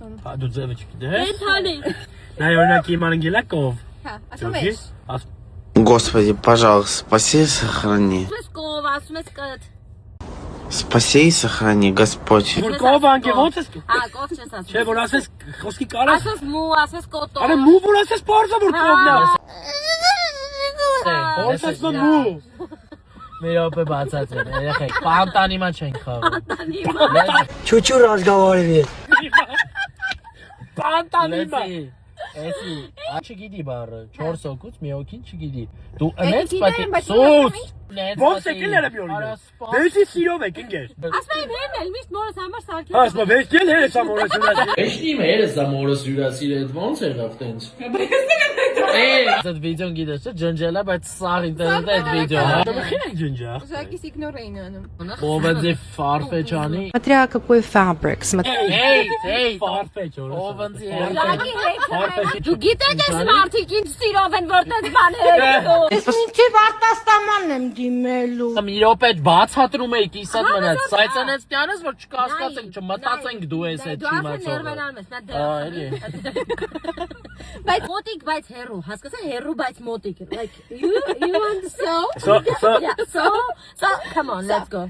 Դու ձևը չգիտես։ Էթանի։ Նա օրինակ իմ անգելակով։ Հա, ասում ես։ Господи, пожалуйста, спаси и сохрани. Ասում ես կով, ասում ես կդ։ Спаси и сохрани, Господь. Որ կով անգե ո՞նց ես։ Հա, կով չես ասում։ Չէ, որ ասես խոսքի կարաս։ Ասես մու, ասես կոտո։ Արա մու որ ասես բարձա որ կովն է։ Ո՞նց ես մու։ Մեր օպե բացածել, երեխեք, պանտանիմա չենք խաղում։ Чуть-чуть разговаривает. Պանտանիմա։ Էսի, չգիտի բառը, 4 հոգուց մի հոգին չգիտի։ Դու Էսի ունես գիտեմ, պատի։ բայց Սուս։ Նենց Ո՞նց եկել էր մի օր։ Դեսի սիրով եք ինգեր։ Ասում եմ հեն էլ միշտ մորս համար սարքի։ Ասма վեստել հերս ամորս ունես։ Էշնի մերս դա մորս հյուրասիր այդ ոնց եղավ տենց։ Այդ վիդեոն գիտես չէ, ջնջելա, բայց սաղ ինտերնետը այդ վիդեոն։ Դու խին եք ջնջա։ Ժակիս իգնոր էին անում։ Ովենձի Farfetch-անի։ Смотря какой фабрик, смотря. Hey, Farfetch օրը։ Ովենձի Ժակի հետ։ Դու գիտեք այս մարդիկ ինչ սիրով են որտես բաներ եկող։ Ինչի արտաստամանն եմ դիմելու։ Մի րոպե բացատրում էի կիսատ մնաց։ Սայցանեց տյանես որ չկասկածենք, չմտածենք դու ես այդ Դու չիմացողը։ ներվենալ ես, նա Ա, էլի։ Բայց մոտիկ, բայց հերու, հասկացա հերու, բայց mոտիկ. Like you want so So yeah, so come on, let's go.